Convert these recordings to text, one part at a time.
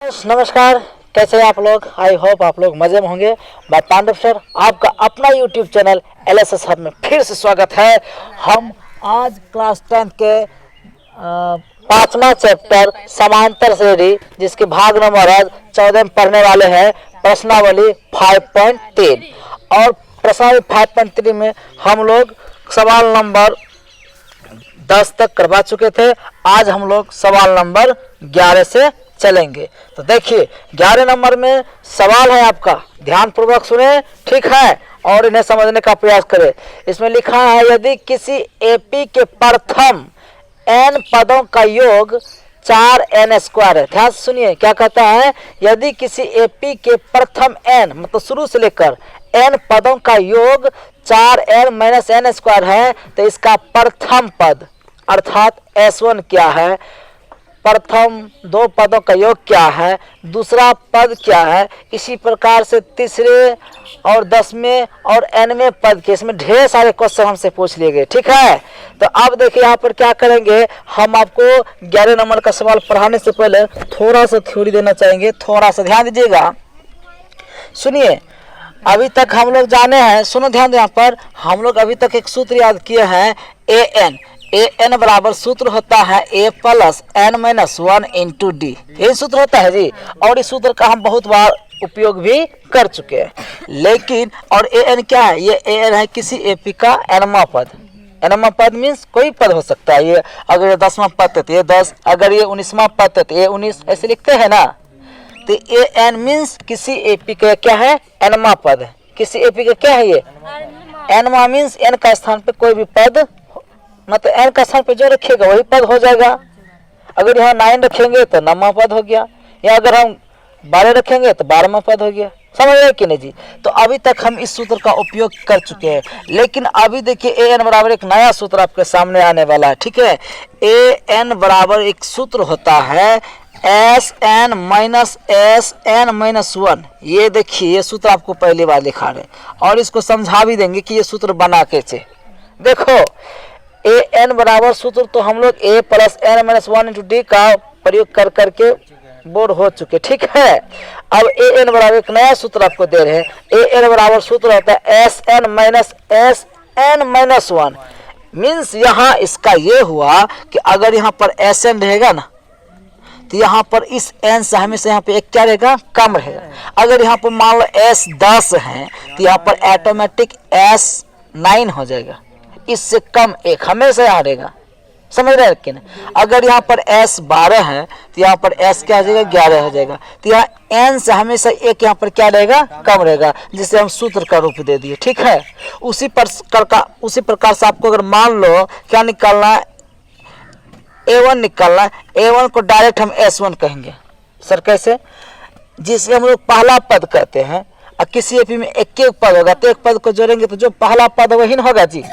Friends नमस्कार, कैसे हैं आप लोग। आई होप आप लोग मजे में होंगे। मैं पांडव सर, आपका अपना यूट्यूब चैनल LSS हब में फिर से स्वागत है। हम आज क्लास 10 के 5वां चैप्टर समांतर श्रेणी जिसके भाग नंबर 14 में पढ़ने वाले हैं प्रश्नावली 5.3। और प्रश्नावली 5.3 में हम लोग सवाल नंबर 10 तक करवा चुके थे। आज हम लोग सवाल नंबर 11 से चलेंगे। तो देखिए 11 नंबर में सवाल है आपका, ध्यान पूर्वक सुने, ठीक है, और इन्हें समझने का प्रयास करें। इसमें लिखा है यदि किसी एपी के प्रथम n पदों का योग 4n² है। ध्यान से सुनिए क्या कहता है, यदि किसी एपी के प्रथम n मतलब शुरू से लेकर n पदों का योग 4n-n² है तो इसका प्रथम पद अर्थात S1 क्या है, प्रथम दो पदों का योग क्या है, दूसरा पद क्या है। इसी प्रकार से तीसरे और 10वें और nवें पद के इसमें ढेर सारे क्वेश्चन हमसे पूछ लिए गए, ठीक है। तो अब देखिए यहाँ पर क्या करेंगे, हम आपको 11 नंबर का सवाल पढ़ाने से पहले थोड़ा सा थ्योरी देना चाहेंगे। थोड़ा सा ध्यान दीजिएगा, सुनिए। अभी तक हम लोग जाने हैं, सुनो ध्यान दे, यहाँ पर हम लोग अभी तक एक सूत्र याद किए हैं an बराबर सूत्र होता है a + n-1 × d। यही सूत्र होता है जी, और इस सूत्र का हम बहुत बार उपयोग भी कर चुके हैं। लेकिन और an क्या है, ये an है किसी एपी का nवां पद। nवां पद मीन्स कोई पद हो सकता है। ये अगर ये 10वां पद है तो ये 10, अगर ये 19वां पद है तो ये 19, ऐसे लिखते हैं ना। तो an मीन्स किसी एपी का क्या है, nवां पद है। किसी एपी का क्या है ये nवां मीन्स n का स्थान पे कोई भी पद, मतलब n का स्थान पे जो रखिएगा वही पद हो जाएगा। अगर यहाँ 9 रखेंगे तो 9वां पद हो गया, या अगर हम 12 रखेंगे तो 12वां पद हो गया। समझ रहे कि नहीं जी। तो अभी तक हम इस सूत्र का उपयोग कर चुके हैं, लेकिन अभी देखिए an बराबर एक नया सूत्र आपके सामने आने वाला है, ठीक है। an बराबर एक सूत्र होता है Sn-Sn-1। ये देखिए ये सूत्र आपको पहली बार लिखा रहे और इसको समझा भी देंगे कि ये सूत्र बना कैसे। देखो an बराबर सूत्र तो हम लोग a + n-1 × d का प्रयोग कर करके बोर हो चुके, ठीक है। अब an बराबर एक नया सूत्र आपको दे रहे हैं। an बराबर सूत्र होता है Sn-Sn-1। मीन्स यहाँ इसका ये हुआ कि अगर यहाँ पर Sn रहेगा ना तो यहाँ पर इस n से हमेशा यहाँ पे एक क्या रहेगा, कम रहेगा। अगर यहाँ पर मान लो S10 है तो यहाँ पर ऑटोमेटिक S9 हो जाएगा, इससे कम एक हमेशा यहाँ रहेगा। समझ रहे हैं कि नहीं। अगर यहाँ पर S12 है तो यहाँ पर S क्या हो जाएगा, 11 हो जाएगा। तो यहाँ n से हमेशा एक यहाँ पर क्या रहेगा, कम रहेगा, जिसे हम सूत्र का रूप दे दिए, ठीक है। उसी प्रकार से आपको अगर मान लो क्या निकालना है, A1 निकालना है। A1 को डायरेक्ट हम S1 कहेंगे। सर कैसे, जिसे हम लोग पहला पद कहते हैं। और किसी एपी में एक पद होगा तो एक पद को जोड़ेंगे तो जो पहला पद वही न होगा जी,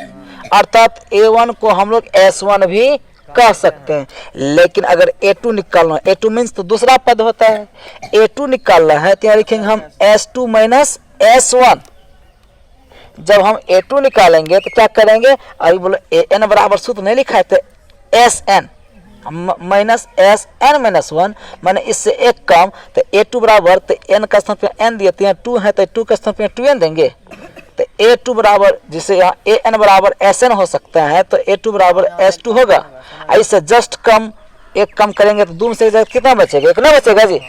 अर्थात A1 को हम लोग S1 भी कह सकते हैं। लेकिन अगर A2 निकालना, A2 मीन्स तो दूसरा पद होता है, A2 निकालना है तो यहाँ लिखेंगे हम S2 - S1। जब हम A2 निकालेंगे तो क्या करेंगे, अभी बोलो an बराबर सूत्र नहीं लिखा है तो Sn - Sn-1 माने इससे एक कम। तो A2 बराबर, तो n का स्थान पे n दिए, 2 है तो 2 का स्थान पे 2n देंगे। तो A2 बराबर, जिसे यहाँ an बराबर Sn हो सकता है तो A2 बराबर S2 होगा। ऐसे जस्ट कम एक कम करेंगे तो 2 से कितना बचेगा, एक ना बचेगा जी।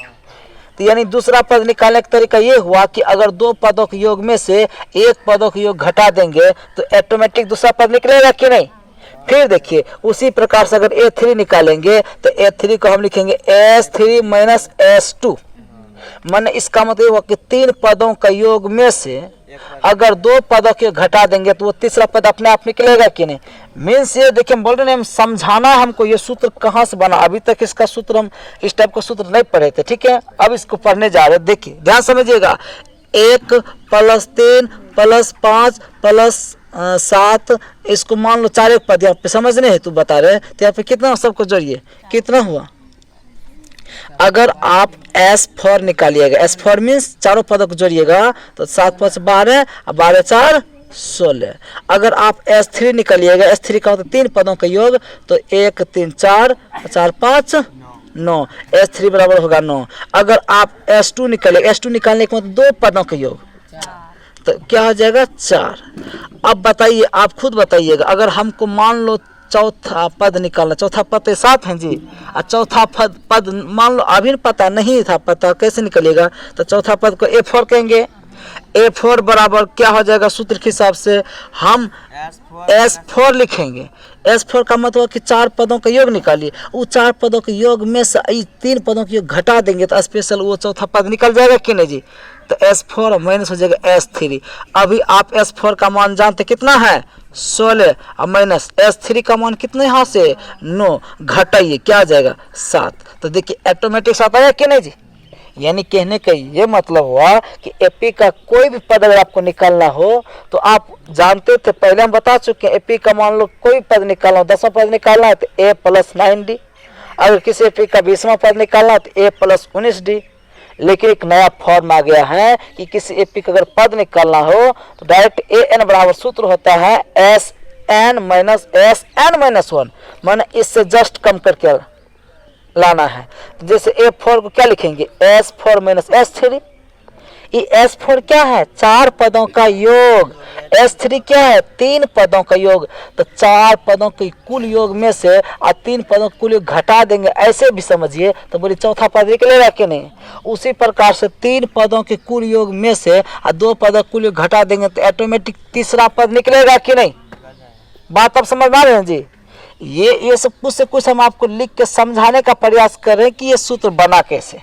तो यानी दूसरा पद निकालने का तरीका ये हुआ कि अगर दो पदों के योग में से एक पदों के योग घटा देंगे तो ऑटोमेटिक दूसरा पद निकलेगा कि नहीं। फिर देखिए उसी प्रकार से अगर A3 निकालेंगे तो A3 को हम लिखेंगे S3 - S2। माने इसका मतलब हुआ कि 3 पदों का योग में से अगर 2 पदों के घटा देंगे तो वो तीसरा पद अपने आप निकलेगा कि नहीं। मीन्स ये देखिए हम बोल रहे हैं, हम समझाना हमको ये सूत्र कहाँ से बना। अभी तक इसका सूत्र हम इस टाइप का सूत्र नहीं पढ़े थे, ठीक है। अब इसको पढ़ने जा रहे हैं। देखिए ध्यान समझिएगा, 1 + 3 + 5 + 7, इसको मान लो 4 पद यहाँ पे समझने है तो बता रहे हैं। तो यहाँ पे कितना सबको जोड़िए, कितना हुआ। अगर आप S4 निकालिएगा, S4 मीन्स चारों पदों को जोड़िएगा तो 7 + 5 = 12 और 12 × 4 = 16। अगर आप S3 निकालिएगा, S3 का होता है 3 पदों का योग, तो 1 3 4 4 5 9, S3 बराबर होगा 9। अगर आप S2 निकाले, S2 निकालने के मतलब 2 पदों का योग, तो क्या हो जाएगा 4। अब बताइए, आप खुद बताइएगा, अगर हमको मान लो चौथा पद निकालना, चौथा पद तो 7 है जी, और चौथा पद मान लो अभी पता नहीं था, पता कैसे निकलेगा, तो चौथा पद को A4 कहेंगे। A4 बराबर क्या हो जाएगा, सूत्र के हिसाब से हम S4 लिखेंगे। S4 का मतलब कि 4 पदों का योग निकालिए, वो 4 पदों के योग में से 3 पदों के योग घटा देंगे तो स्पेशल वो चौथा पद निकल जाएगा कि नहीं जी। तो S4 माइनस हो जाएगा S3। अभी आप S4 का मान जानते कितना है 16, और माइनस S3 का मान कितना यहाँ से 9, घटाइए क्या आ जाएगा 7। तो देखिए ऑटोमेटिक 7 आया कि नहीं जी। यानी कहने का ये मतलब हुआ कि एपी का कोई भी पद अगर आपको निकालना हो तो आप जानते थे, पहले हम बता चुके हैं, एपी का मान लो कोई पद निकालना हो, 10वां पद निकालना है तो A + 9D। अगर किसी एपी का 20वां पद निकालना है तो A + 19D। लेकिन एक नया फॉर्म आ गया है कि किसी एपी का अगर पद निकालना हो तो डायरेक्ट AN बराबर सूत्र होता है SN - SN-1, माने इससे जस्ट कम करके लाना है। तो जैसे A4 को क्या लिखेंगे, S4 - S3। ये S4 क्या है, 4 पदों का योग, S3 क्या है, 3 पदों का योग। तो 4 पदों के कुल योग में से 3 पदों का कुल योग घटा देंगे, ऐसे भी समझिए, तो बोली चौथा पद निकलेगा कि नहीं। उसी प्रकार से 3 पदों के कुल योग में से 2 पदों का कुल योग घटा देंगे तो ऑटोमेटिक तीसरा पद निकलेगा कि नहीं। बात अब समझ में आ रहे हैं जी। ये सब कुछ से कुछ हम आपको लिख के समझाने का प्रयास कर रहे हैं कि ये सूत्र बना कैसे,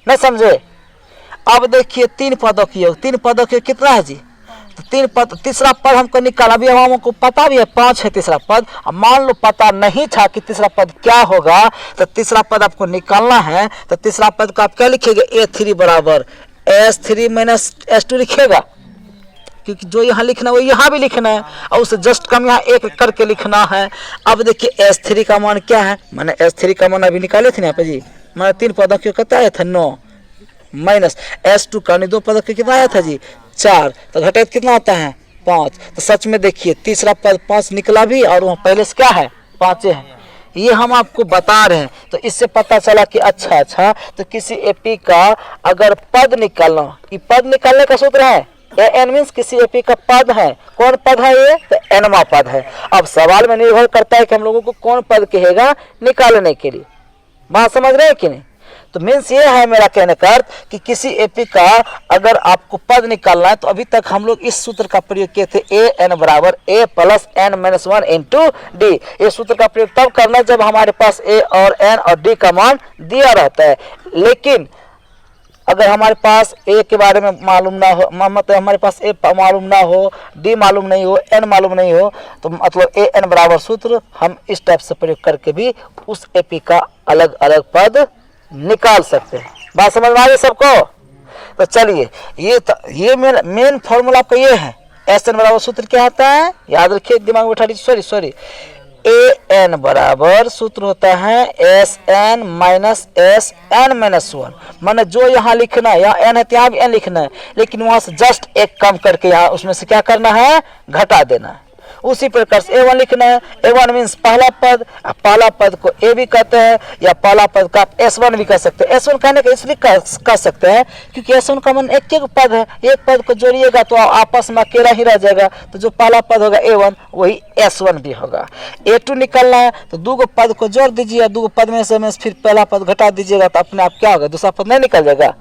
नहीं समझे। अब देखिए 3 पदों की योग, 3 पदों के कितना है जी, तो 3 पद, तीसरा पद हमको निकाला। अभी हमको पता भी है 5 है तीसरा पद। अब मान लो पता नहीं था कि तीसरा पद क्या होगा, तो तीसरा पद आपको निकालना है। तो तीसरा पद को आप क्या लिखेंगे, A3 बराबर S3 - S2 लिखेगा, क्योंकि जो यहाँ लिखना है वो यहाँ भी लिखना है, और उससे जस्ट कम यहाँ 1 करके लिखना है। अब देखिए S3 का मान क्या है, मैंने S3 का मान अभी निकाले थे ना यहाँ पे जी, मैंने 3 पदों के कितना आया था 9, माइनस S2 का 2 पदों के कितना आया था जी 4, तो घटे कितना आता है 5। तो सच में देखिए तीसरा पद 5 निकला भी, और वहाँ पहले से क्या है 5 है। ये हम आपको बता रहे हैं, तो इससे पता चला कि अच्छा तो किसी एपी का अगर पद निकालना, ये पद निकालने का सूत्र है AN मीन्स किसी एपी का पद है। कौन पद है ये, तो Nवां पद है। अब सवाल में निर्भर करता है कि हम लोगों को कौन पद कहेगा निकालने के लिए। बात समझ रहे हैं कि नहीं। तो मीन्स ये है मेरा कहने का अर्थ कि किसी एपी का अगर आपको पद निकालना है तो अभी तक हम लोग इस सूत्र का प्रयोग किए थे, AN बराबर A + N-1 × D। ये सूत्र का प्रयोग तब करना जब हमारे पास A और N और D का मान दिया रहता है। लेकिन अगर हमारे पास A के बारे में मालूम ना हो, मतलब हमारे पास A मालूम ना हो, D मालूम नहीं हो, N मालूम नहीं हो, तो मतलब AN बराबर सूत्र हम इस टाइप से प्रयोग करके भी उस एपी का अलग अलग पद निकाल सकते हैं। बात समझ में आ रही सबको। तो चलिए ये मेन फॉर्मूला आपका ये है। SN बराबर सूत्र क्या होता है, याद रखिए, दिमाग में बैठा दीजिए। सॉरी AN बराबर सूत्र होता है SN - SN-1, माने जो यहाँ लिखना है, यहाँ N है तो यहाँ भी N लिखना है, लेकिन वहां से जस्ट 1 कम करके यहाँ उसमें से क्या करना है, घटा देना है। उसी प्रकार से A1 लिखना है। A1 मीन्स पहला पद, पहला पद को A भी कहते हैं, या पहला पद का S1 भी कह सकते हैं। S1 कहने का इसलिए कह सकते हैं क्योंकि S1 का मान एक पद है, एक पद को जोड़िएगा तो आपस में अकेला ही रह जाएगा, तो जो पहला पद होगा A1 वही S1 भी होगा। A2 निकालना है तो 2 पद को जोड़ दीजिए, 2 पद में से फिर पहला पद घटा दीजिएगा, तो अपने आप क्या होगा, दूसरा पद नहीं निकल जाएगा।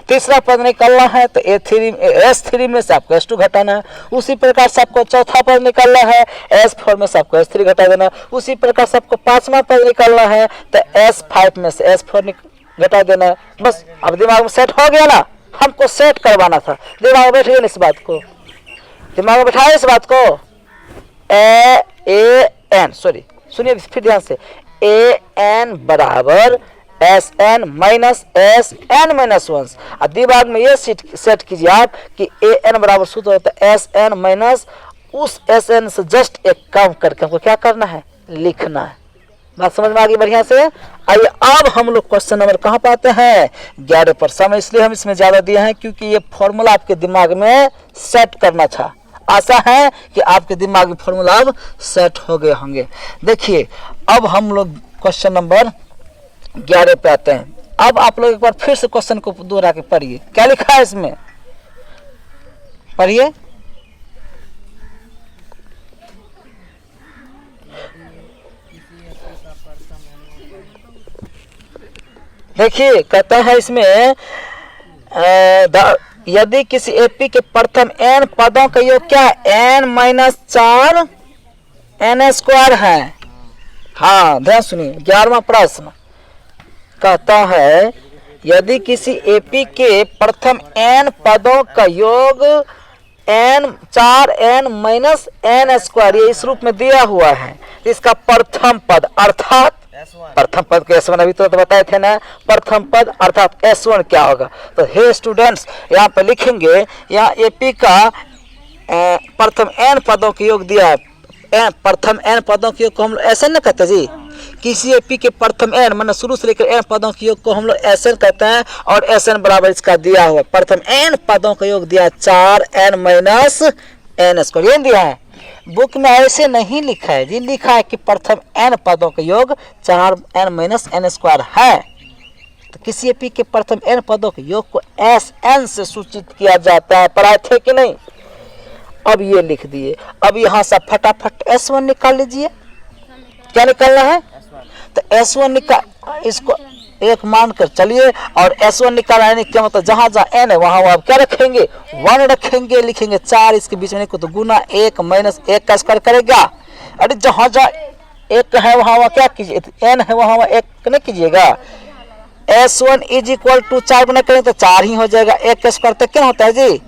तीसरा पद निकालना है तो S3 में से आपको S2 घटाना है। उसी प्रकार से आपको चौथा पद निकालना है, S4 में से आपको S3 घटा देना है। उसी प्रकार से आपको 5वां पद निकालना है तो S5 में से S4 घटा देना है। बस अब दिमाग में सेट हो गया ना, हमको सेट करवाना था। दिमाग में बैठ गया इस बात को, दिमाग में बैठाया इस बात को। AN सॉरी सुनिए फिर ध्यान से, AN बराबर SN - SN-1। अब दिमाग में ये सेट कीजिए आप कि AN बराबर सूत्र होता है SN - उस SN से जस्ट 1 कम करके हमको क्या करना है, लिखना है। बात समझ में आ गई बढ़िया से। आइए अब हम लोग क्वेश्चन नंबर कहाँ पाते हैं, 11 पर। समय इसलिए हम इसमें ज्यादा दिए हैं क्योंकि ये फॉर्मूला आपके दिमाग में सेट करना था। आशा है कि आपके दिमाग में फॉर्मूला अब सेट हो गए होंगे। देखिए अब हम लोग क्वेश्चन नंबर 11 पे आते हैं। अब आप लोग एक बार फिर से क्वेश्चन को दोहरा के पढ़िए, क्या लिखा है इसमें, पढ़िए। देखिए कहता है इसमें यदि किसी एपी के प्रथम n पदों का योग क्या है, n-4 n² है। हाँ ध्यान सुनिए, 11वां प्रश्न कहता है यदि किसी एपी के प्रथम n पदों का योग n-4n-n², ये इस रूप में दिया हुआ है, इसका प्रथम पद अर्थात प्रथम पद के S1 अभी तो बताए थे ना, प्रथम पद अर्थात S1 क्या होगा। तो हे स्टूडेंट्स यहाँ पे लिखेंगे, यहाँ एपी का प्रथम n पदों के योग दिया है, प्रथम n पदों के योग को हम लोग ऐसे न कहते जी, किसी एपी के प्रथम n मतलब शुरू से लेकर n पदों के योग को हम लोग ऐसे कहते हैं, और Sn बराबर इसका दिया हुआ प्रथम n पदों का योग दिया 4n-n², ये दिया है। बुक में ऐसे नहीं लिखा है जी, लिखा है कि प्रथम n पदों का योग 4n-n² है। तो किसी एपी के प्रथम n पदों के योग को Sn से सूचित किया जाता है, पढ़ाए थे कि नहीं। अब ये लिख दिए, अब यहाँ से फटाफट S1 निकाल लीजिए, क्या निकालना है, तो S1 निकाल, इसको एक मान कर चलिए, और S1 निकालने क्या मतलब जहां जहां n है वहां आप क्या रखेंगे, 1 रखेंगे, लिखेंगे 4 इसके बीच में को तो गुना 1 माइनस 1 का स्क्वायर करेगा। अरे जहां जहां 1 है वहां क्या कीजिए, n है वहां 1 नहीं कीजिएगा। S1 = 4 गुना करें तो 4 ही हो जाएगा, 1 का स्क्वायर तो क्या होता है जी,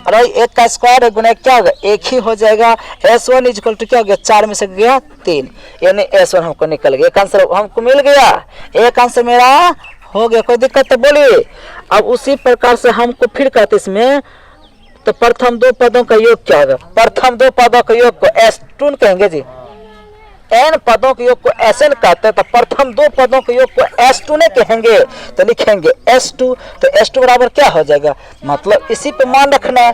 अरे 1 का स्क्वायर गुना क्या होगा, 1 ही हो जाएगा। S1 = क्या हो गया, 4 में से गया 3, यानी S1 हमको निकल गया, एक आंसर हमको मिल गया, एक आंसर मेरा हो गया। कोई दिक्कत तो बोलिए। अब उसी प्रकार से हमको फिर कहते इसमें, तो प्रथम 2 पदों का योग क्या होगा, प्रथम 2 पदों का योग को S2 कहेंगे जी, n पदों के योग को Sn कहते हैं, तो प्रथम 2 पदों के योग को S2 नहीं कहेंगे, तो लिखेंगे S2, तो S2 बराबर क्या हो जाएगा, मतलब इसी पे मान रखना है,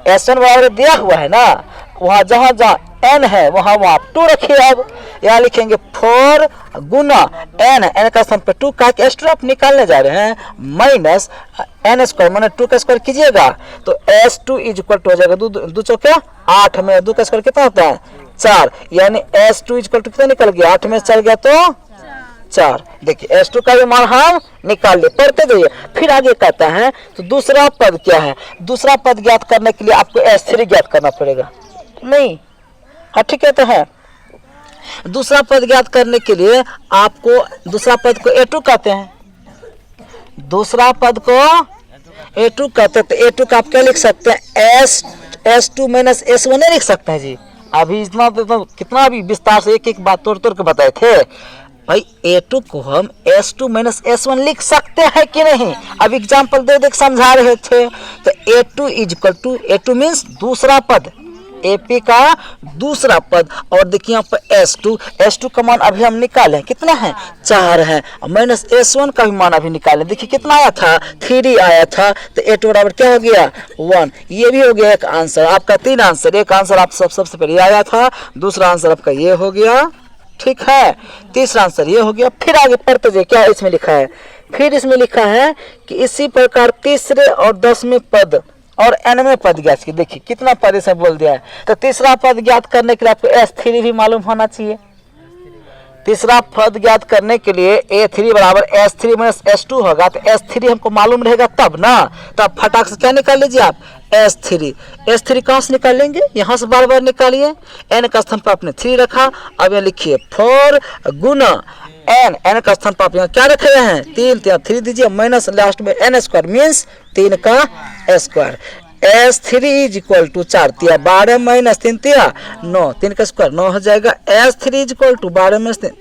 Sn बराबर दिया हुआ है ना, वहाँ जहाँ जहाँ n है वहाँ वहाँ 2 रखिए। अब यहाँ लिखेंगे 4 गुना n का स्थान पे 2 का S2 आप निकालने जा रहे हैं, माइनस n² मैंने 2 का स्क्वायर कीजिएगा, तो S2 = हो जाएगा 2 चौके 8 में 2 का स्क्वायर कितना होता है 4, यानी S2 = कितना निकल गया, 8 में चल गया तो 4। देखिए S2 का भी मान हम निकाल ले, पढ़ते जाइए। फिर आगे कहता है तो दूसरा पद क्या है, दूसरा पद ज्ञात करने के लिए आपको S3 ज्ञात करना पड़ेगा, नहीं हाँ ठीक है, तो है दूसरा पद ज्ञात करने के लिए आपको दूसरा पद को A2 कहते हैं, दूसरा पद को A2 कहते हैं, तो A2 का आप क्या लिख सकते हैं, S2 - S1 नहीं लिख सकते हैं जी। अभी इतना तो कितना भी विस्तार से एक एक बात तोड़ तोड़ के बताए थे भाई, A2 को हम S2 - S1 लिख सकते हैं कि नहीं, अब एग्जाम्पल दे दे समझा रहे थे। तो A2 A2 मीन्स दूसरा पद, एपी का दूसरा पद, और देखिए यहाँ पर S2 का मान अभी हम निकाले कितना है 4 है, माइनस S1 का भी मान अभी निकाले, देखिए कितना आया था 3 आया था, तो A2 बराबर क्या हो गया 1। ये भी हो गया एक आंसर आपका, 3 आंसर, एक आंसर आप सबसे पहले आया था, दूसरा आंसर आपका ये हो गया, ठीक है, तीसरा आंसर ये हो गया। फिर आगे पढ़ते जाइए क्या इसमें लिखा है, फिर इसमें लिखा है कि इसी प्रकार तीसरे और 10वें पद और nवें पद ज्ञात की, देखिए कितना पद इसे बोल दिया है। तो तीसरा पद ज्ञात करने के लिए आपको S3 भी मालूम होना चाहिए, तीसरा पद ज्ञात करने के लिए A3 बराबर S3 - S2 होगा, तो S3 हमको मालूम रहेगा तब ना, तब फटाक से क्या निकाल लीजिए आप S3 कहाँ से निकालेंगे, यहाँ से बार बार निकालिए, n का स्थान पर आपने 3 रखा, अब यहाँ लिखिए 4 गुना n का स्थान पर आप यहाँ क्या रखे हैं 3, तो 3 दीजिए, माइनस लास्ट में n² मीन्स 3 का स्क्वायर। S3 = 4 तिया 12 माइनस 3 तिया 9, 3 का स्क्वायर 9 हो जाएगा। S3 = 12 माइनस 3,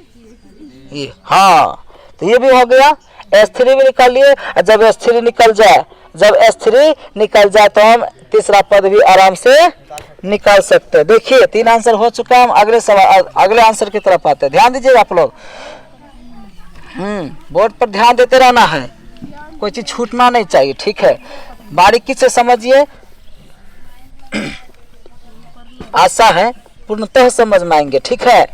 ये हाँ, तो ये भी हो गया। S3 भी निकाल लिए, जब S3 निकल जाए तो हम तीसरा पद भी आराम से निकाल सकते हैं। देखिए 3 आंसर हो चुका है, हम अगले सवाल अगले आंसर की तरफ आते हैं, ध्यान दीजिए आप लोग, बोर्ड पर ध्यान देते रहना है, कोई चीज छूटना नहीं चाहिए, ठीक है, बारीकी से समझिए, आशा है पूर्णतः समझ में आएंगे, ठीक है,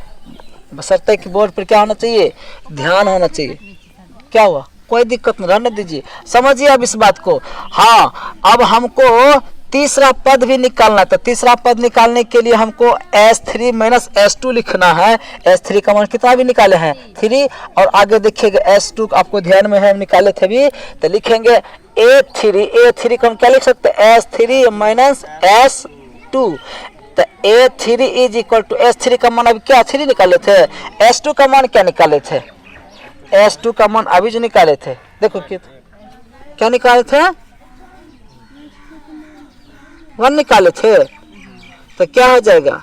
बशर्ते कि बोर्ड पर क्या होना चाहिए, ध्यान होना चाहिए। क्या हुआ, कोई दिक्कत नहीं, रहने दीजिए, समझिए अब इस बात को। हाँ, अब हमको तीसरा पद भी निकालना है। तो तीसरा पद निकालने के लिए हमको S3 माइनस S2 लिखना है। S3 का मान कितना भी निकाले हैं 3, और आगे देखिएगा S2 आपको ध्यान में है, हम निकाले थे भी, तो लिखेंगे A3 को हम क्या लिख सकते हैं, S3 माइनस S2। तो A3 is equal to S3 का मान अभी क्या 3 निकाले थे, S2 का मान क्या निकाले थे, S2 का मान अभी जो निकाले थे, देखो क्या निकाले थे, 1 निकाले थे। तो क्या हो जाएगा,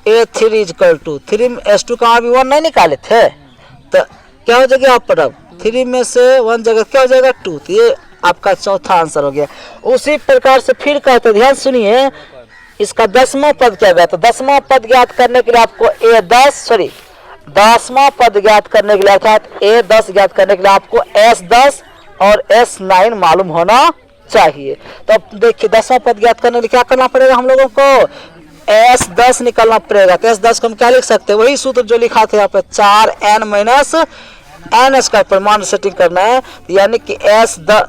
A3 is equal to 3, S2 का अभी 1 नहीं निकाले थे, तो क्या हो जाएगा यहाँ पर, अब 3 में से 1 जगह क्या हो जाएगा 2। तो ये आपका चौथा आंसर हो गया। उसी प्रकार से फिर कहते, ध्यान सुनिए, इसका 10वां पद क्या गया, तो 10वां पद ज्ञात करने के लिए आपको दसवां पद ज्ञात करने के लिए अर्थात A10 ज्ञात करने के लिए आपको S10 और S9 मालूम होना चाहिए। तो अब देखिए 10वां पद ज्ञात करने के लिए क्या करना पड़ेगा, हम लोगों को S10 निकालना पड़ेगा। तो S10 को हम क्या लिख सकते हैं, वही सूत्र जो लिखा था यहाँ पे 4n माइनस n स्क्वायर पर मान सेटिंग करना है। यानी कि S10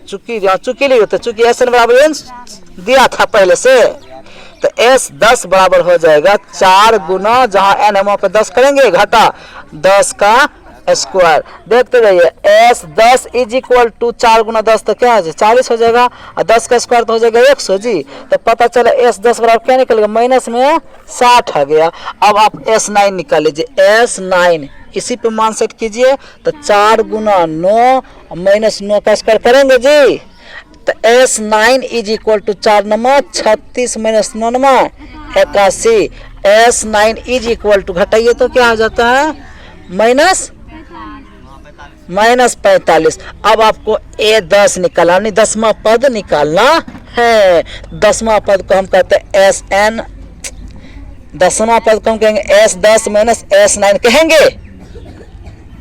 चूंकि नहीं होता, चूंकि SN बराबर n दिया था पहले से, तो S10 बराबर हो जाएगा 4 गुना, जहां n है वहां पे 10 करेंगे, घटा 10 का स्क्वायर। देखते जाइए, S10 इज इक्वल टू 4 गुना 10 तो क्या है 40 हो जाएगा, और 10 का स्क्वायर तो हो जाएगा 100 जी। तो पता चला S10 बराबर क्या निकलेगा, माइनस में 60 आ गया। अब आप S9 निकाल लीजिए, S9 इसी पे मान सेट कीजिए। तो 4 गुना 9 माइनस 9 का स्क्वायर करेंगे जी, तो S9 इज इक्वल टू 4 नमा 36 माइनस 9 नमा 81। S9 इज इक्वल टू घटाइए तो क्या हो जाता है, माइनस 45। अब आपको A10 निकालना, 10वां पद निकालना है। 10वां पद को हम कहते हैं SN, 10वां पद को हम कहेंगे S10 माइनस S9 कहेंगे।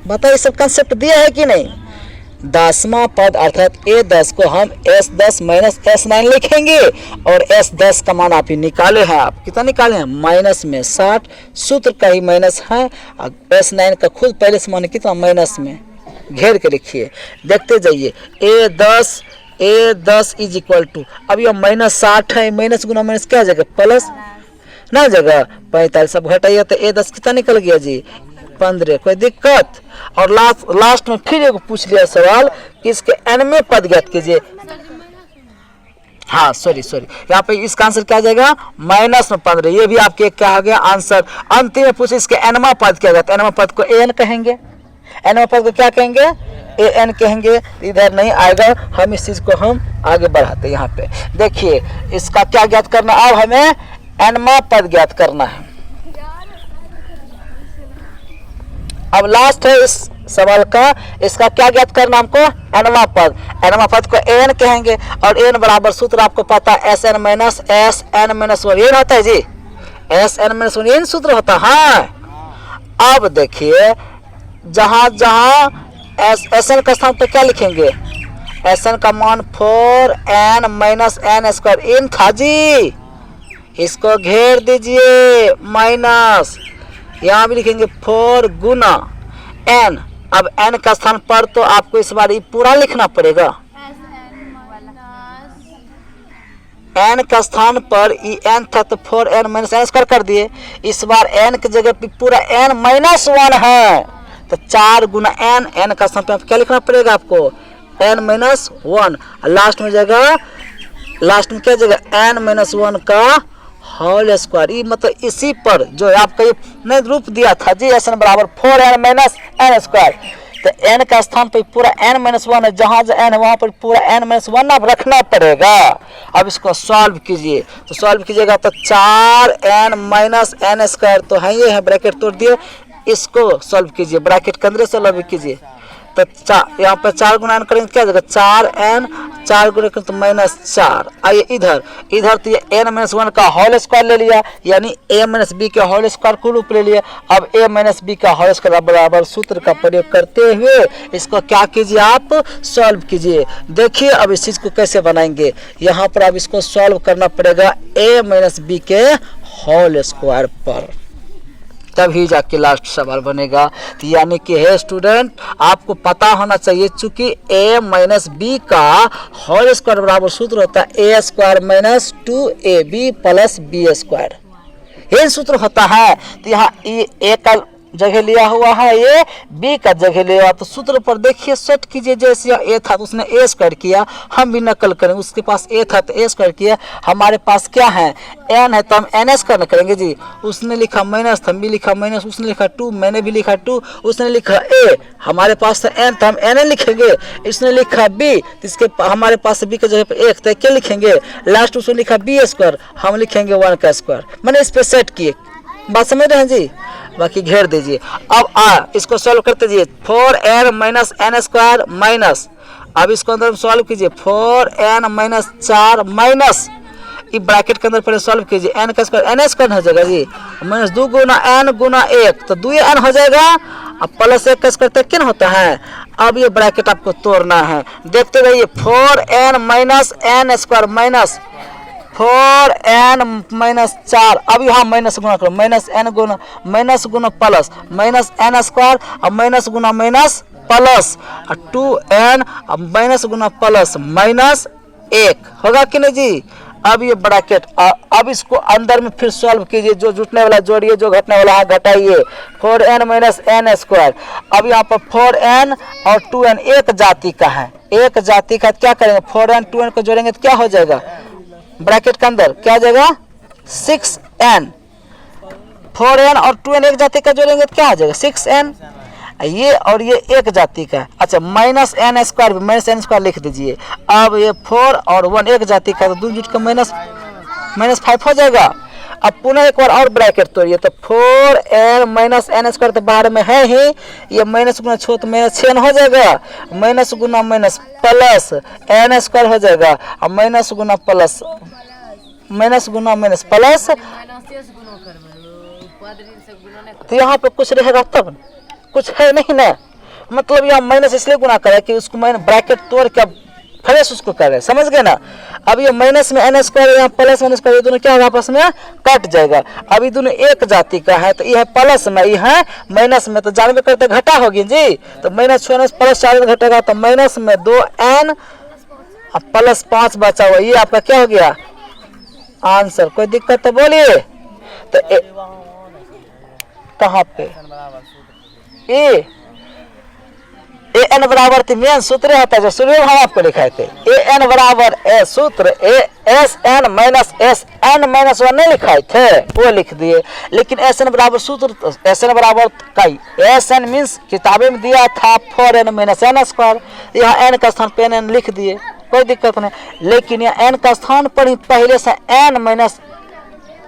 बताइए सब कंसेप्ट दिया है कि नहीं। 10वां पद अर्थात A10 को हम S10 माइनस S9 लिखेंगे, और S10 का मान आप ही निकाले हैं। आप कितना निकाले हैं, माइनस में 60, सूत्र का ही माइनस है, और S9 का खुद पहले से मान कितना माइनस में घेर के लिखिए। देखते जाइए, A10 इज इक्वल टू, अब ये माइनस 60 है, माइनस गुना माइनस क्या जगह प्लस ना जगह 45। अब घटाइए तो A10 कितना निकल गया जी 15, कोई दिक्कत। और लास्ट में फिर एक पूछ लिया सवाल कि इसके nवें पद ज्ञात कीजिए। हाँ सॉरी यहाँ पे इसका आंसर क्या आ जाएगा, माइनस में 15। ये भी आपके क्या आ गया आंसर। अंतिम में पूछे इसके nवां पद क्या गया, nवां पद को an कहेंगे, nवां पद को क्या कहेंगे, an कहेंगे। इधर नहीं आएगा, हम इस चीज को हम आगे बढ़ाते हैं। यहाँ पे देखिए इसका क्या ज्ञात करना, अब हमें nवां पद ज्ञात करना है। अब लास्ट है इस सवाल का, इसका क्या ज्ञात करना हमको, nवां पद। nवां पद को an कहेंगे, और n बराबर सूत्र आपको पता है SN माइनस SN माइनस 1 ये होता है जी, SN माइनस 1 ये सूत्र होता है। अब देखिए जहां SN का स्थान पर क्या लिखेंगे, SN का मान 4n माइनस n स्क्वायर इन था जी, इसको घेर दीजिए माइनस, यहाँ भी लिखेंगे 4 गुना n। अब n का स्थान पर तो आपको इस बार ये पूरा लिखना पड़ेगा, n का स्थान पर ई n था तो 4n माइनस n स्क्वायर कर दिए। इस बार n की जगह पे पूरा n माइनस 1 है, तो 4 गुना n का स्थान पर क्या लिखना पड़ेगा आपको, n माइनस 1। लास्ट में क्या जगह n माइनस 1 का होल स्क्वायर। ये मतलब इसी पर जो आपका ये नए रूप दिया था जी, SN बराबर 4n माइनस n स्क्वायर। तो n का स्थान पर पूरा n माइनस 1 है, जहाँ n है वहाँ पर पूरा n माइनस 1 आप रखना पड़ेगा। अब इसको सॉल्व कीजिए, तो सॉल्व कीजिएगा तो 4n माइनस n स्क्वायर तो है ये है, ब्रैकेट तोड़ दिए, इसको सॉल्व कीजिए, ब्रैकेट के अंदर सॉल्व कीजिए। तो यहाँ पर 4 गुना n करेंगे क्या जगह 4n, 4 गुना तो माइनस 4। आइए इधर तो ये n माइनस 1 का होल स्क्वायर ले लिया, यानी a माइनस बी के होल स्क्वायर को रूप ले लिया। अब a माइनस बी का होल स्क्वायर बराबर सूत्र का प्रयोग करते हुए इसको क्या कीजिए, आप सॉल्व कीजिए। देखिए अब इस चीज को कैसे बनाएंगे, यहाँ पर अब इसको सॉल्व करना पड़ेगा a माइनस बी के होल स्क्वायर पर। तभी जाके लास्ट सवाल बनेगा। तो यानी कि है स्टूडेंट, आपको पता होना चाहिए, चूंकि a माइनस बी का होल स्क्वायर बराबर सूत्र होता है A square minus 2ab plus B square, यही सूत्र होता है। तो यहाँ ए का जगह लिया हुआ है, ये बी का जगह लिया हुआ, तो सूत्र पर देखिए सेट कीजिए। जैसे यहाँ ए था तो उसने ए स्क्वायर किया, हम भी नकल करें, उसके पास ए था तो ए स्क्वायर किया। हमारे पास क्या है, एन है तो हम एन स्क्वायर करेंगे जी। उसने लिखा माइनस, हम भी लिखा माइनस, उसने लिखा 2, मैंने भी लिखा 2, उसने लिखा ए, हमारे पास था एन तो हम एन लिखेंगे। इसने लिखा बी, तो इसके हमारे पास बी के जगह पर एक, तो क्या लिखेंगे, लास्ट उसने लिखा बी स्क्वायर, हम लिखेंगे 1 का स्क्वायर। मैंने इस पर सेट किए, बात समझ रहे हैं जी, बाकी घेर दीजिए। अब इसको सॉल्व करते जाइए, 4n minus N square minus, अब इसको अंदर सॉल्व कीजिए 4n माइनस 4 माइनस, ये ब्रैकेट के अंदर पहले सॉल्व कीजिए, n का स्क्वायर n स्क्वायर हो जाएगा जी, माइनस 2 गुना n गुना 1 तो 2n हो जाएगा, अब प्लस 1 का स्क्वायर कितना होता है। अब ये ब्रैकेट आपको तोड़ना है, देखते रहिए 4n minus N square minus 4n minus 4, अब यहाँ माइनस गुना करो, माइनस गुना प्लस माइनस एन स्क्वायर, अब माइनस गुना माइनस प्लस 2n, अब माइनस गुना प्लस माइनस 1 होगा कि नहीं जी। अब ये ब्रैकेट, अब इसको अंदर में फिर सॉल्व कीजिए, जो जुटने वाला जोड़िए, जो घटने वाला है घटाइए, 4n माइनस एन स्क्वायर। अब यहाँ पर 4n और 2n एक जाति का है, एक जाति का, क्या करेंगे 4n 2n को जोड़ेंगे तो क्या हो जाएगा, ब्रैकेट के अंदर क्या आ जाएगा 6n, 4n और 2n एक जाति का जोड़ेंगे तो क्या आ जाएगा 6n, ये और ये एक जाति का। अच्छा minus N square, minus N square लिख दीजिए। अब ये 4 और 1 एक जाति का, तो 2 जुट का माइनस 5 हो जाएगा। अब पुनः एक बार और ब्रैकेट तोड़िए, तो 4n माइनस एन स्क्वायर तो बाहर में है ही, ये माइनस गुना छो तो माइनस 6 हो जाएगा, माइनस गुना माइनस प्लस एन स्क्वायर हो जाएगा, अब माइनस गुना प्लस माइनस गुना माइनस प्लस, तो यहाँ पे कुछ रहेगा तब, कुछ है नहीं ना, मतलब यहाँ माइनस इसलिए गुना करे कि उसको मैंने ब्रैकेट तोड़ के फ्रेश उसको कर रहे हैं, समझ गए ना। अब ये माइनस में एन स्क्वायर, यहाँ प्लस एन स्क्वायर, ये दोनों क्या होगा आपस में कट जाएगा। अब ये दोनों एक जाति का है, तो ये है प्लस में, ये है माइनस में, तो जानबे करते घटा होगी जी, तो माइनस 6 प्लस 4 घटेगा, तो माइनस में 2n अब प्लस 5 बचा हुआ, ये आपका क्या हो गया आंसर। कोई दिक्कत तो बोलिए। तो कहाँ पे ए एन बराबर थी मेन सूत्र होता है जो शुरू में हम आपको लिखाए थे, ए एन बराबर ए सूत्र A S N minus S N minus 1 नहीं लिखाए थे, वो लिख दिए। लेकिन एस एन बराबर सूत्र, एस एन बराबर का एस एन मीन्स किताबें में दिया था 4n माइनस एन स्क्वायर, यहाँ एन का स्थान पे एन लिख दिए, कोई दिक्कत नहीं। लेकिन यहाँ एन का स्थान पर ही पहले से एन माइनस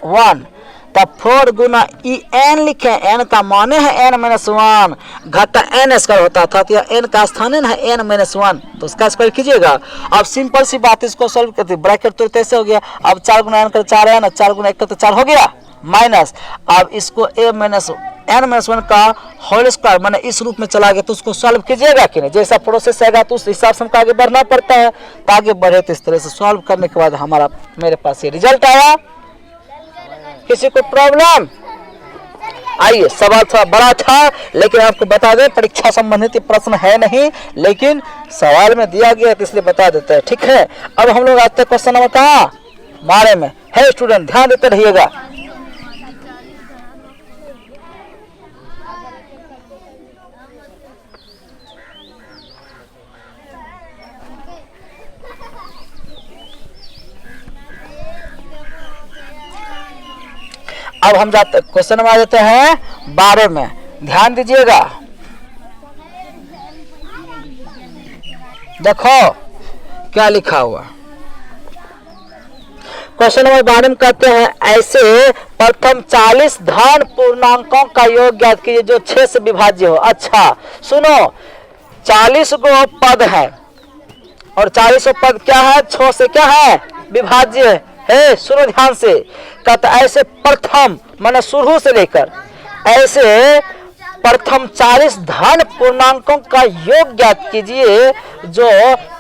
1, तब 4 गुना ई एन लिखे, एन का माने है एन माइनस 1 घटा एन स्क्वायर होता था, तो एन का स्थान है एन माइनस 1, तो उसका स्क्वायर कीजिएगा। अब सिंपल सी बात, इसको सॉल्व करते ब्रैकेट तो ऐसे हो गया, अब 4 गुना एन कर 4 है ना, 4 गुना 1 कर तो 4 हो गया माइनस, अब इसको ए माइनस एन माइनस 1 का होल स्क्वायर मैंने इस रूप में चला गया, तो उसको सॉल्व कीजिएगा कि नहीं, जैसा प्रोसेस आएगा तो उस हिसाब से हमको आगे बढ़ना पड़ता है, तो आगे बढ़े तो इस तरह से सॉल्व करने के बाद हमारा मेरे पास ये रिजल्ट आया। किसी को प्रॉब्लम? आइए, सवाल थोड़ा बड़ा था लेकिन आपको बता दें परीक्षा संबंधित प्रश्न है नहीं, लेकिन सवाल में दिया गया तो इसलिए बता देते हैं, ठीक है। अब हम लोग आज तक क्वेश्चन नंबर कहाँ बारे में है स्टूडेंट, ध्यान देते रहिएगा। अब हम जाते क्वेश्चन नंबर आ जाते हैं 12 में, ध्यान दीजिएगा। देखो क्या लिखा हुआ, क्वेश्चन नंबर 12 में कहते हैं ऐसे प्रथम 40 धन पूर्णांकों का योग ज्ञात कीजिए जो 6 से विभाज्य हो। अच्छा सुनो, 40 गो पद है और 40 पद क्या है, 6 से क्या है विभाज्य है। सुनो ध्यान से, कहता ऐसे प्रथम माने शुरू से लेकर ऐसे प्रथम 40 धन पूर्णांकों का योग ज्ञात कीजिए जो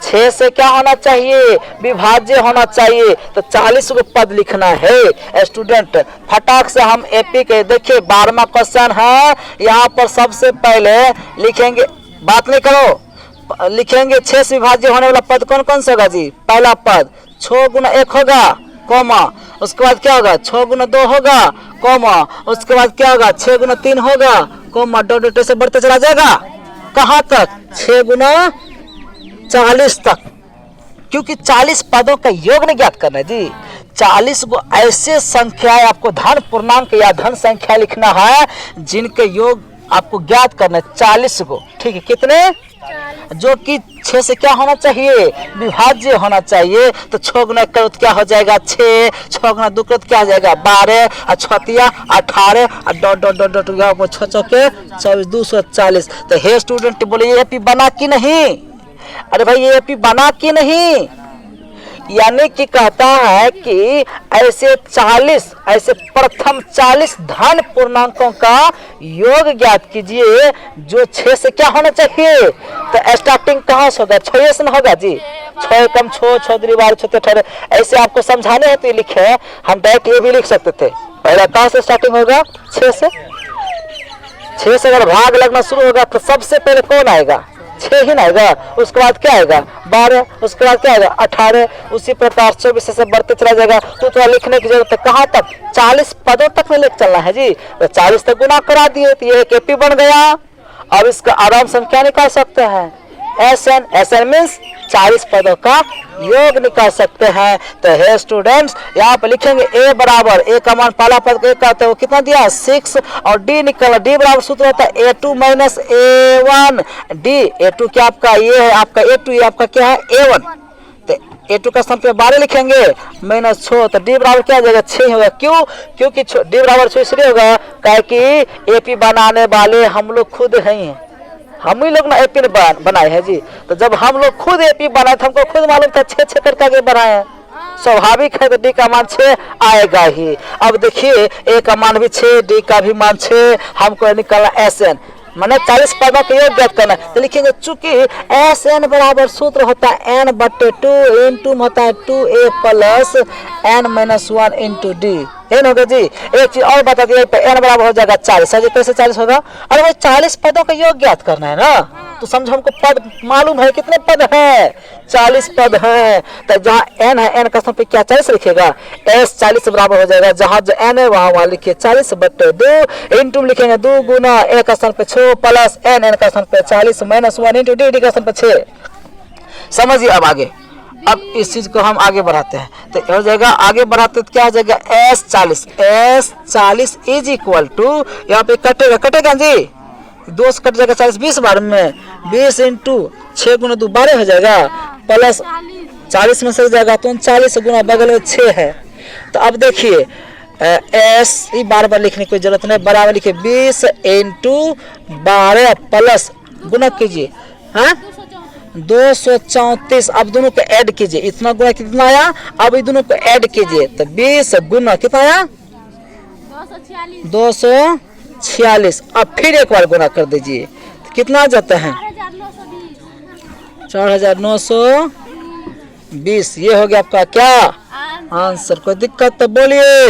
6 से क्या होना चाहिए, विभाज्य होना चाहिए। तो 40 को पद लिखना है स्टूडेंट। फटाक से हम एपी के देखिए 12वां क्वेश्चन है। यहाँ पर सबसे पहले लिखेंगे, बात नहीं करो, लिखेंगे 6 से विभाज्य होने वाला पद कौन कौन सा होगा जी। पहला पद 6 गुना 1 होगा, कॉमा, उसके बाद क्या होगा 6 गुना 2 होगा, कॉमा, उसके बाद क्या होगा 6 गुना 3 होगा, कॉमा, डॉट डॉट से बढ़ते चला जाएगा कहाँ तक, 6 गुना 40 तक, क्योंकि 40 पदों का योग नहीं ज्ञात करना है जी। 40 को ऐसे संख्या आपको धन पूर्णांक या धन संख्या लिखना है जिनके योग आपको ज्ञात करना है 40 को, ठीक है। कितने, जो कि 6 से क्या होना चाहिए, विभाज्य होना चाहिए। तो 6 गुना करो तो क्या हो जाएगा 6, 6 गुना 2 करो तो क्या हो जाएगा 12, और 6 18, और डॉट डॉट डॉट डॉट 6 चौके 24, 240। तो हे स्टूडेंट बोले ये एपी बना कि नहीं, अरे भाई ये एपी बना कि नहीं, यानी कि कहता है कि ऐसे 40, ऐसे प्रथम 40 धन पूर्णांकों का योग ज्ञात कीजिए जो 6 से क्या होना चाहिए। तो स्टार्टिंग कहाँ से होगा, 6 से ना होगा जी, 6 कम 6, 6 दूनी 12, 6 18। ऐसे आपको समझाने हैं तो ये लिखे, हम डायरेक्ट ये भी लिख सकते थे। पहला कहाँ से स्टार्टिंग होगा, 6 से। 6 से अगर भाग लगना शुरू होगा तो सबसे पहले कौन आएगा, 6 ही ना आएगा, उसके बाद क्या आएगा 12, उसके बाद क्या आएगा 18, उसी प्रकार 24 से बढ़ते चला जाएगा। तो थोड़ा लिखने की जरूरत है, कहाँ तक 40 पदों तक में लेकर चलना है जी। तो 40 तक गुना करा दिए तो ये एक एपी बन गया। अब इसका आराम से हम क्या निकाल सकते हैं, एसएन, एसएन मीन्स 40 पदों का योग निकाल सकते हैं। तो है स्टूडेंट्स यहाँ पर लिखेंगे ए बराबर, ए का मान पहला पद को कहते हैं वो कितना दिया 6, और डी निकला, डी बराबर सूत्र होता है A2 minus A1, D A2 क्या आपका ये है आपका A2, ये आपका क्या है A1। तो A2 का स्थान पे 12 लिखेंगे माइनस 6, तो डी बराबर क्या आ जाएगा 6 होगा। क्यों, क्योंकि डी बराबर 6 इसलिए होगा कि एपी बनाने वाले हम लोग खुद हैं, हम ही लोग ना एपी बनाए हैं जी। तो जब हम लोग खुद एपी बनाए तो हमको खुद मालूम था 6 करके आगे बढ़ाए हैं, स्वाभाविक है। तो डी का मान 6 आएगा ही। अब देखिए ए का मान भी 6, डी का भी मान 6, हमको निकालना एसएन, मैंने 40 पदों का योग ज्ञात करना है। तो लिखेंगे चूंकि एस एन बराबर सूत्र होता है एन बटे 2 इंटू होता है 2a plus N minus 1 into D, N होगा जी। एक चीज और बता दिए, एन बराबर हो जाएगा 40, कैसे 40 होगा, अरे भाई 40 पदों का योग ज्ञात करना है ना, तो समझो हमको पद मालूम है कितने पद हैं, 40 पद हैं। तो जहाँ एन है, एन का स्थान पे क्या 40 लिखेगा, एस 40 बराबर हो जाएगा, जहाँ जो एन है वहाँ लिखिए 40 बटे 2 इंटू लिखेंगे 2 गुना ए का स्थान पे 6 प्लस एन, एन का स्थान पे 40 माइनस 1 इंटू डी, डी का स्थान पे 6। समझिए अब आगे, अब इस चीज को हम आगे बढ़ाते हैं तो हो जाएगा, आगे बढ़ाते तो क्या हो जाएगा S40 इज इक्वल टू, यहाँ पे कटेगा जी, 2 से कट जाएगा 40 20 बार में 20 इंटू 6 गुना 2 12 हो जाएगा, प्लस 40 में से जाएगा तो 40 गुना बगल में 6 है। तो अब देखिए एस बार बार लिखने की कोई जरूरत नहीं, बराबर लिखिए 20 इंटू 12 प्लस गुना कीजिए, हाँ 234। अब दोनों को ऐड कीजिए, इतना गुना कितना आया, अब इन दोनों को ऐड कीजिए तो 20 गुना कितना आया 246। अब फिर एक बार गुना कर दीजिए तो कितना आ जाता है 4920। ये हो गया आपका क्या आंसर, कोई दिक्कत तो बोलिए,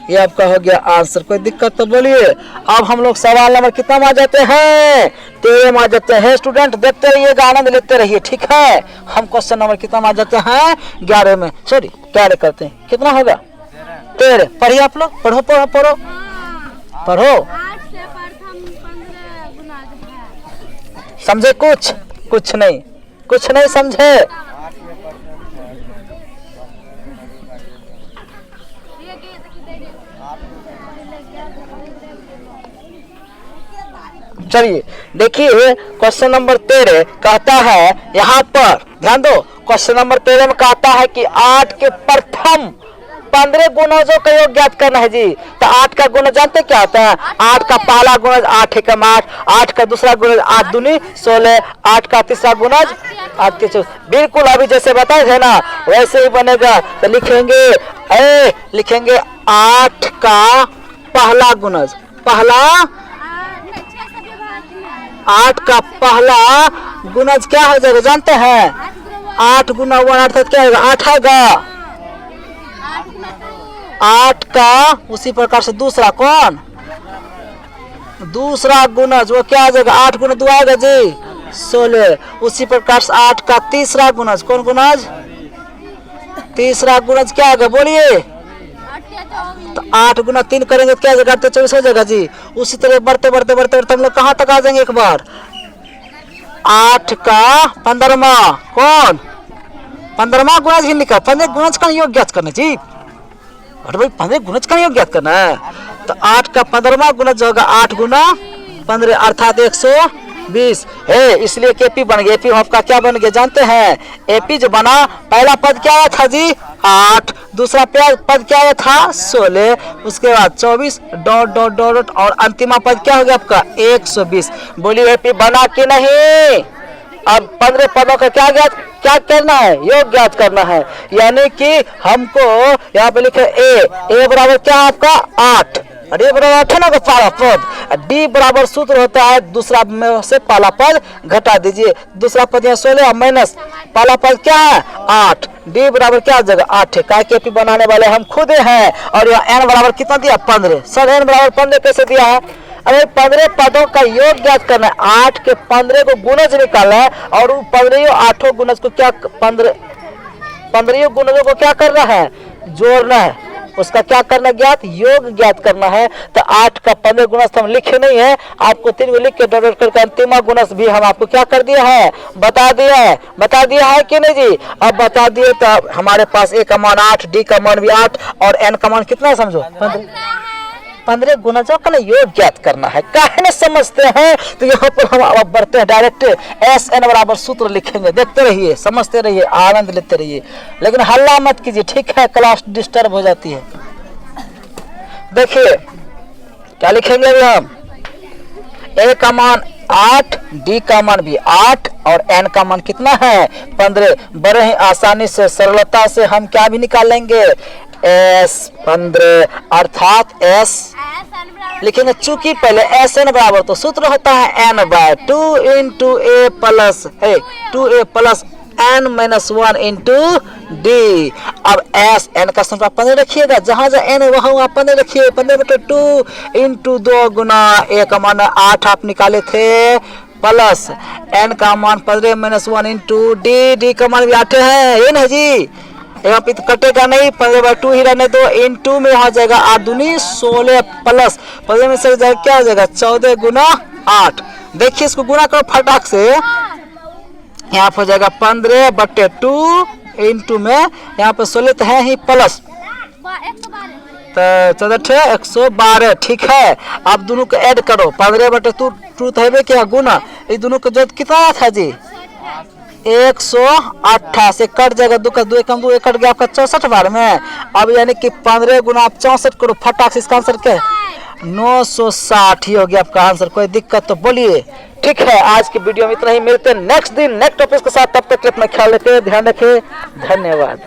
ये आपका हो गया आंसर, कोई दिक्कत तो बोलिए। अब हम लोग सवाल नंबर कितना में आ जाते हैं, 13 में आ जाते हैं। स्टूडेंट देखते रहिएगा, आनंद लेते रहिए, ठीक है। हम क्वेश्चन नंबर कितना में आ जाते हैं 11 में, सॉरी 11 करते हैं, कितना होगा 13। पढ़िए आप लोग, पढ़ो पढ़ो पढ़ो पढ़ो, समझे कुछ नहीं समझे। चलिए देखिए क्वेश्चन नंबर 13 कहता है, यहाँ पर ध्यान दो, क्वेश्चन नंबर 13 में कहता है कि 8 के प्रथम 15 गुणजों का योग ज्ञात करना है जी। तो 8 का गुणज जानते क्या होता है, 8 का पहला गुणज 8 एकम 8, 8 का दूसरा गुणज 8 दूनी 16, 8 का तीसरा गुणज 8 के 14। बिल्कुल अभी जैसे बताए थे ना वैसे ही बनेगा। तो लिखेंगे 8 का पहला गुणज, पहला 8 का पहला गुणज क्या हो जाएगा जानते हैं? 8 गुना 1 अर्थात क्या होगा? 8 आएगा। 8 का उसी प्रकार से दूसरा कौन? दूसरा गुणज वो क्या आ जाएगा? 8 गुना 2 आएगा जी 16। उसी प्रकार से 8 का तीसरा गुणज कौन गुणज? तीसरा गुणज क्या आएगा बोलिए? तो 8 गुना 3 करेंगे तो क्या आ जाएगा? 24 हो जाएगा जी। उसी तरह बढ़ते बढ़ते बढ़ते बढ़ते हम लोग कहाँ तक आ जाएंगे एक बार? 8 का 15वां कौन? 15वां गुणज ही निकल। 15 गुणज का योग ज्ञात करना जी। अरे भाई 15 गुणज का योग ज्ञात करना है। तो 8 का 15वां गुणज होगा 8 गुना 15 अर्थात 120 है। इसलिए केपी बन गया। एपी आपका क्या बन गया जानते हैं? एपी जो बना पहला पद क्या आया था जी? 8। दूसरा पद क्या आया था? 16। उसके बाद 24 डॉट डॉट डॉट और अंतिमा पद क्या हो गया आपका? 120। बोलिए एपी बना कि नहीं? अब 15 पदों का क्या करना है? योग ज्ञात करना है। यानी कि हमको यहाँ पे लिखे ए बराबर क्या आपका? 8। डी बराबर 8 है ना पहला पद। डी बराबर सूत्र होता है दूसरा में से पहला पद घटा दीजिए। दूसरा पद यहाँ 16 माइनस पहला पद क्या है? 8। डी बराबर क्या आ जाएगा? 8 है। काय के बनाने वाले हम खुद हैं। और यहाँ एन बराबर कितना दिया? 15। सर एन बराबर 15 कैसे दिया है? अरे 15 पदों का योग ज्ञात करना है। 8 के 15 को गुणज निकालना है और 15 8 गुणज को क्या 15 गुणजों को क्या करना है? जोड़ना है। उसका क्या करना ज्ञात? योग ज्ञात करना है। तो 8 का 15 गुणज हम लिखे नहीं है। आपको 3 को लिख के डॉट करके अंतिमा गुणज भी हम आपको क्या कर दिया है? बता दिया है कि नहीं जी? अब बता दिए तो हमारे पास ए का मान 8, डी का मान भी 8 और एन का मान कितना है समझो? 15 गुणजों का योग ज्ञात करना है। काहे न समझते हैं? तो यहाँ पर हम अब बढ़ते हैं डायरेक्ट एस एन बराबर सूत्र लिखेंगे। देखते रहिए, समझते रहिए, आनंद लेते रहिए, लेकिन हल्ला मत कीजिए, ठीक है? क्लास डिस्टर्ब हो जाती है। देखिए क्या लिखेंगे अभी हम? ए का मान 8, डी का मान भी 8 और एन का मान कितना है? 15। बड़े ही आसानी से सरलता से हम क्या भी निकालेंगे? एस 15 अर्थात एस लिखेंगे। चूंकि पहले एस एन बराबर तो सूत्र होता है N by 2 into A plus 2a plus N minus 1 into D. अब एस एन का सूत्र 15 रखिएगा। जहां जहां एन वहां 15 रखिए। 15/2 इंटू 2 गुना ए का मान 8 आप निकाले थे प्लस एन का मान 15 माइनस 1 इंटू डी का मान भी 8 है। ये ना जी यहाँ पे तो कटेगा नहीं। 15/2 ही रहने दो। इंटू में हो जाएगा 8 दूनी 16 प्लस 15 में से जाएगा क्या हो जाएगा? 14 गुना 8। देखिए इसको गुना करो फटाक से। यहाँ पर हो जाएगा 15/2 इंटू में यहाँ पे 16 तो है ही प्लस तो 14 112। ठीक है। अब दोनों को ऐड करो। 15/2 तो है क्या? गुना। ये दोनों का जो कितना था जी? 108 से कट जाएगा। 2 का 2 कम 2 कट गया आपका 64 बार में। अब यानी कि 15 गुना आप 64 करो फटाक से। इसका आंसर क्या? 960 ही हो गया आपका आंसर। कोई दिक्कत तो बोलिए। ठीक है, आज की वीडियो में इतना ही। मिलते हैं नेक्स्ट दिन नेक्स्ट टॉपिक के साथ। तब तक अपना ख्याल रखें, ध्यान रखें। धन्यवाद।